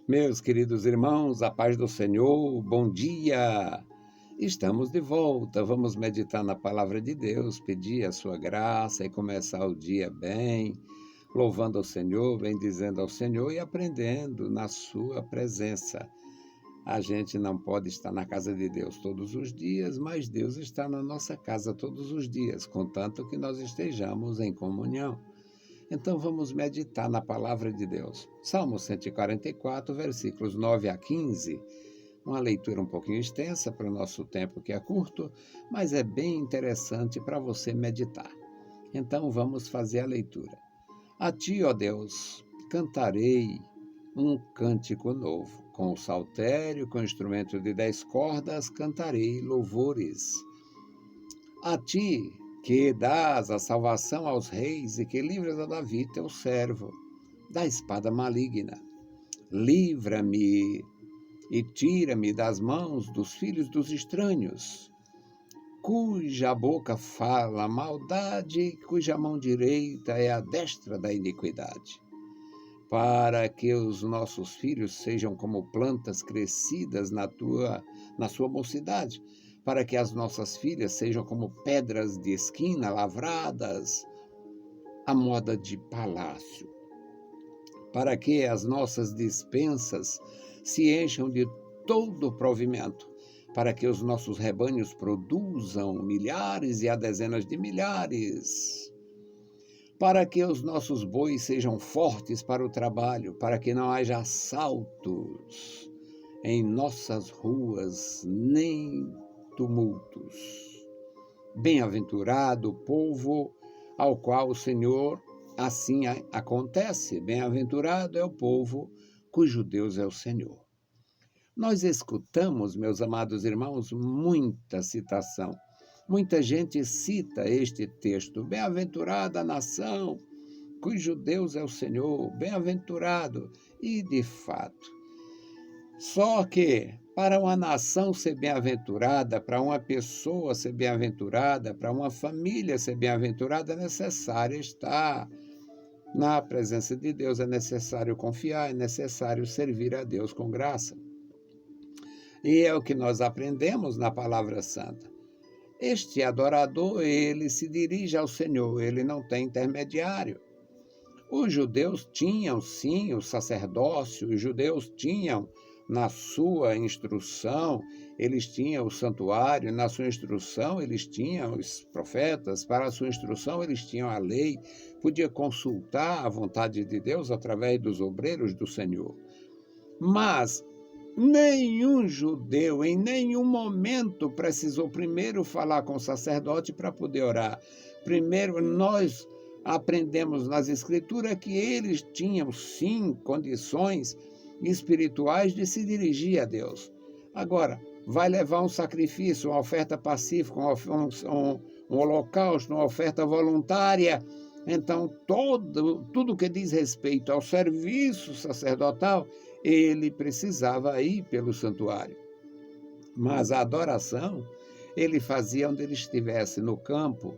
Meus queridos irmãos, a paz do Senhor, bom dia! Estamos de volta, vamos meditar na palavra de Deus, pedir a sua graça e começar o dia bem, louvando ao Senhor, bendizendo ao Senhor e aprendendo na sua presença. A gente não pode estar na casa de Deus todos os dias, mas Deus está na nossa casa todos os dias, contanto que nós estejamos em comunhão. Então vamos meditar na palavra de Deus. Salmo 144, versículos 9 a 15. Uma leitura um pouquinho extensa para o nosso tempo que é curto, mas é bem interessante para você meditar. Então vamos fazer a leitura. A ti, ó Deus, cantarei um cântico novo. Com o saltério, com o instrumento de 10 cordas, cantarei louvores. A ti, que dás a salvação aos reis e que livras a Davi, teu servo, da espada maligna. Livra-me e tira-me das mãos dos filhos dos estranhos, cuja boca fala maldade e cuja mão direita é a destra da iniquidade. Para que os nossos filhos sejam como plantas crescidas na sua mocidade, para que as nossas filhas sejam como pedras de esquina lavradas à moda de palácio, para que as nossas despensas se encham de todo o provimento, para que os nossos rebanhos produzam milhares e a dezenas de milhares, para que os nossos bois sejam fortes para o trabalho, para que não haja assaltos em nossas ruas, nem tumultos. Bem-aventurado o povo ao qual o Senhor assim acontece. Bem-aventurado é o povo cujo Deus é o Senhor. Nós escutamos, meus amados irmãos, muita citação. Muita gente cita este texto. Bem-aventurada a nação cujo Deus é o Senhor. Bem-aventurado. E, de fato, só que para uma nação ser bem-aventurada, para uma pessoa ser bem-aventurada, para uma família ser bem-aventurada, é necessário estar na presença de Deus, é necessário confiar, é necessário servir a Deus com graça. E é o que nós aprendemos na Palavra Santa. Este adorador, ele se dirige ao Senhor, ele não tem intermediário. Os judeus tinham, sim, o sacerdócio, os judeus tinham na sua instrução, eles tinham o santuário, na sua instrução eles tinham os profetas, para a sua instrução eles tinham a lei, podia consultar a vontade de Deus através dos obreiros do Senhor. Mas nenhum judeu em nenhum momento precisou primeiro falar com o sacerdote para poder orar. Primeiro nós aprendemos nas Escrituras que eles tinham, sim, condições espirituais de se dirigir a Deus. Agora, vai levar um sacrifício, uma oferta pacífica, um holocausto, uma oferta voluntária. Então, tudo que diz respeito ao serviço sacerdotal, ele precisava ir pelo santuário. Mas a adoração, ele fazia onde ele estivesse no campo,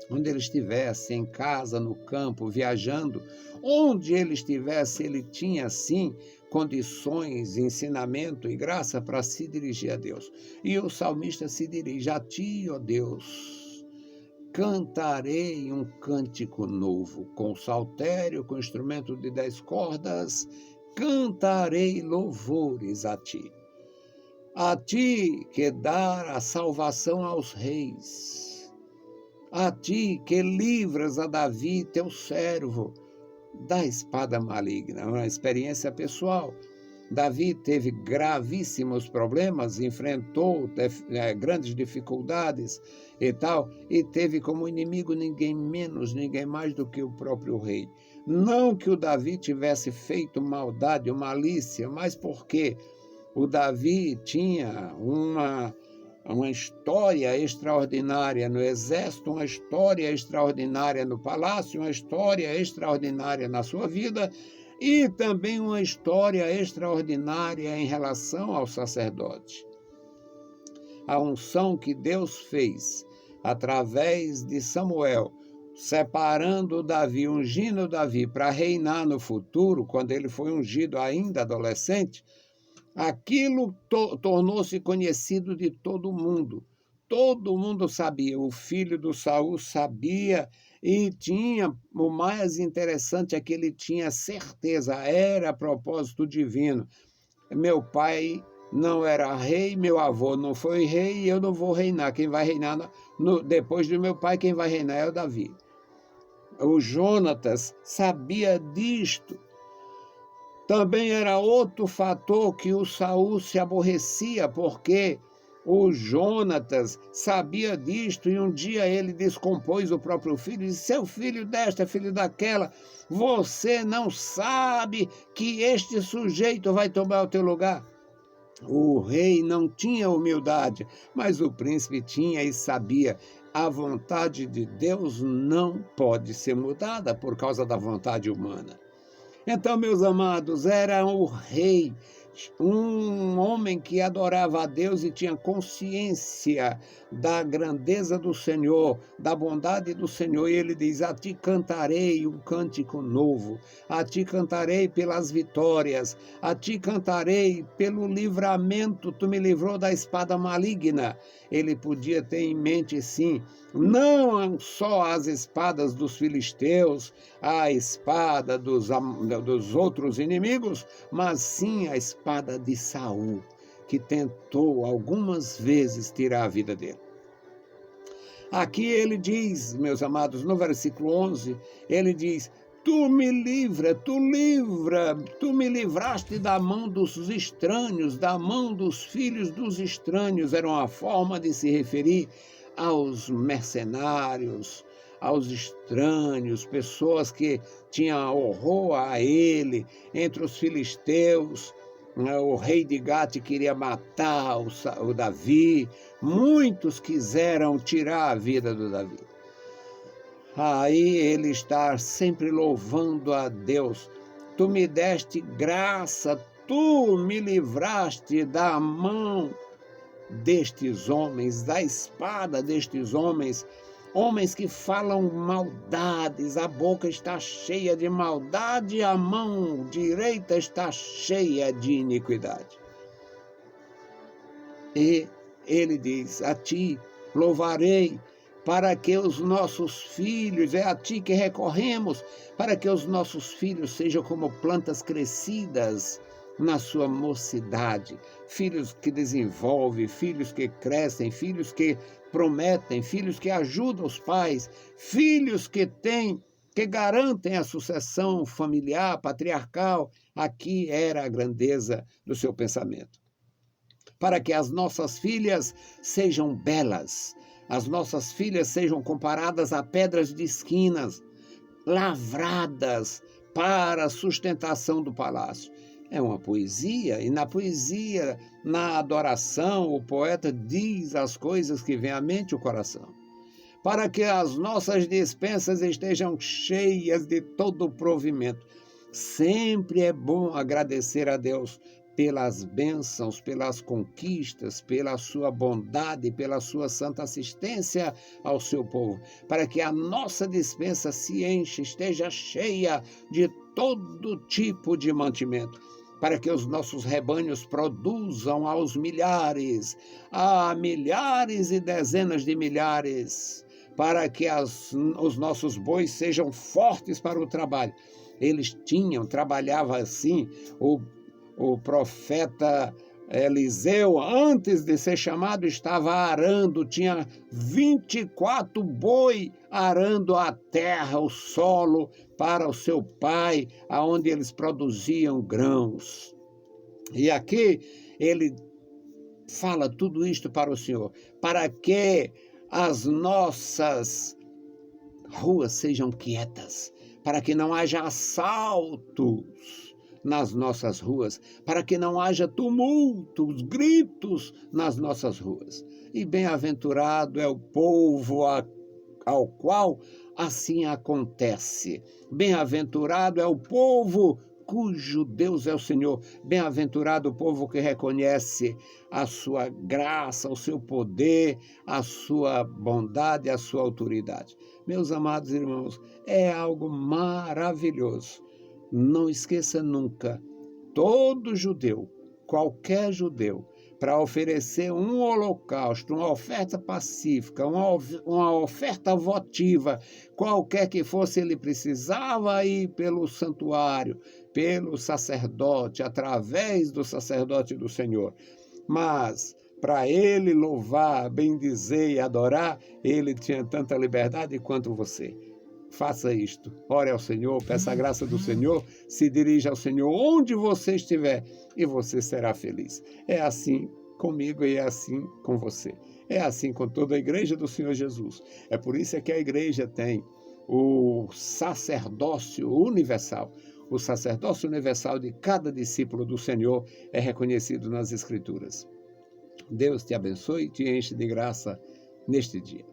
onde ele estivesse em casa, no campo, viajando, onde ele estivesse, ele tinha, sim, condições, ensinamento e graça para se dirigir a Deus. E o salmista se dirige: a ti, ó Deus, cantarei um cântico novo, com saltério, com instrumento de 10 cordas, cantarei louvores a ti. A ti que dá a salvação aos reis, a ti que livras a Davi, teu servo, da espada maligna. Uma experiência pessoal. Davi teve gravíssimos problemas, enfrentou grandes dificuldades e tal, e teve como inimigo ninguém menos, ninguém mais do que o próprio rei. Não que o Davi tivesse feito maldade ou malícia, mas porque o Davi tinha uma história extraordinária no exército, uma história extraordinária no palácio, uma história extraordinária na sua vida e também uma história extraordinária em relação ao sacerdote. A unção que Deus fez através de Samuel separando Davi, ungindo Davi para reinar no futuro, quando ele foi ungido ainda adolescente, aquilo tornou-se conhecido de todo mundo. Todo mundo sabia, o filho do Saul sabia, e tinha, o mais interessante é que ele tinha certeza, era propósito divino. Meu pai não era rei, meu avô não foi rei, e eu não vou reinar. Quem vai reinar depois do meu pai, quem vai reinar é o Davi. O Jonatas sabia disto. Também era outro fator que o Saul se aborrecia, porque o Jonatas sabia disto, e um dia ele descompôs o próprio filho e disse: seu filho desta, filho daquela, você não sabe que este sujeito vai tomar o teu lugar? O rei não tinha humildade, mas o príncipe tinha e sabia. A vontade de Deus não pode ser mudada por causa da vontade humana. Então, meus amados, era o rei, um homem que adorava a Deus e tinha consciência da grandeza do Senhor, da bondade do Senhor. E ele diz: a ti cantarei um cântico novo, a ti cantarei pelas vitórias, a ti cantarei pelo livramento, tu me livrou da espada maligna. Ele podia ter em mente, sim, não só as espadas dos filisteus, a espada dos outros inimigos, mas sim a espada de Saul, que tentou algumas vezes tirar a vida dele. Aqui ele diz, meus amados, no versículo 11, ele diz: tu me livraste da mão dos estranhos, da mão dos filhos dos estranhos. Era uma forma de se referir aos mercenários, aos estranhos, pessoas que tinham horror a ele. Entre os filisteus, o rei de Gate queria matar o Davi, muitos quiseram tirar a vida do Davi. Aí ele está sempre louvando a Deus: tu me deste graça, tu me livraste da mão destes homens, da espada destes homens, homens que falam maldades, a boca está cheia de maldade, a mão direita está cheia de iniquidade. E ele diz: a ti louvarei, para que os nossos filhos, é a ti que recorremos, para que os nossos filhos sejam como plantas crescidas na sua mocidade, filhos que desenvolvem, filhos que crescem, filhos que prometem, filhos que ajudam os pais, filhos que garantem a sucessão familiar, patriarcal. Aqui era a grandeza do seu pensamento. Para que as nossas filhas sejam belas, as nossas filhas sejam comparadas a pedras de esquinas, lavradas para a sustentação do palácio. É uma poesia, e na poesia, na adoração, o poeta diz as coisas que vêm à mente e o coração. Para que as nossas despensas estejam cheias de todo o provimento. Sempre é bom agradecer a Deus pelas bênçãos, pelas conquistas, pela sua bondade, pela sua santa assistência ao seu povo, para que a nossa despensa se enche, esteja cheia de todo tipo de mantimento, para que os nossos rebanhos produzam aos milhares, a milhares e dezenas de milhares, para que os nossos bois sejam fortes para o trabalho. Eles trabalhava assim, o profeta Eliseu, antes de ser chamado, estava arando, tinha 24 boi arando a terra, o solo, para o seu pai, aonde eles produziam grãos. E aqui ele fala tudo isto para o Senhor, para que as nossas ruas sejam quietas, para que não haja assaltos nas nossas ruas, para que não haja tumultos, gritos nas nossas ruas. E bem-aventurado é o povo ao qual assim acontece. Bem-aventurado é o povo cujo Deus é o Senhor. Bem-aventurado o povo que reconhece a sua graça, o seu poder, a sua bondade, a sua autoridade. Meus amados irmãos, é algo maravilhoso. Não esqueça nunca, todo judeu, qualquer judeu, para oferecer um holocausto, uma oferta pacífica, uma oferta votiva, qualquer que fosse, ele precisava ir pelo santuário, pelo sacerdote, através do sacerdote do Senhor. Mas para ele louvar, bendizer e adorar, ele tinha tanta liberdade quanto você. Faça isto, ore ao Senhor, peça a graça do Senhor, se dirija ao Senhor onde você estiver e você será feliz. É assim comigo e é assim com você. É assim com toda a igreja do Senhor Jesus. É por isso que a igreja tem o sacerdócio universal. O sacerdócio universal de cada discípulo do Senhor é reconhecido nas Escrituras. Deus te abençoe e te enche de graça neste dia.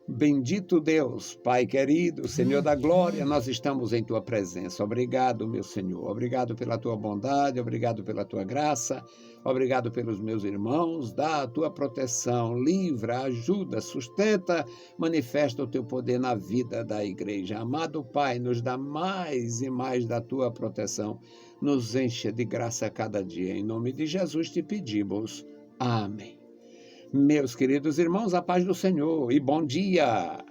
Bendito Deus, Pai querido, Senhor da glória, nós estamos em Tua presença. Obrigado, meu Senhor. Obrigado pela Tua bondade, obrigado pela Tua graça, obrigado pelos meus irmãos. Dá a Tua proteção, livra, ajuda, sustenta, manifesta o Teu poder na vida da igreja. Amado Pai, nos dá mais e mais da Tua proteção. Nos encha de graça a cada dia. Em nome de Jesus te pedimos. Amém. Meus queridos irmãos, a paz do Senhor e bom dia!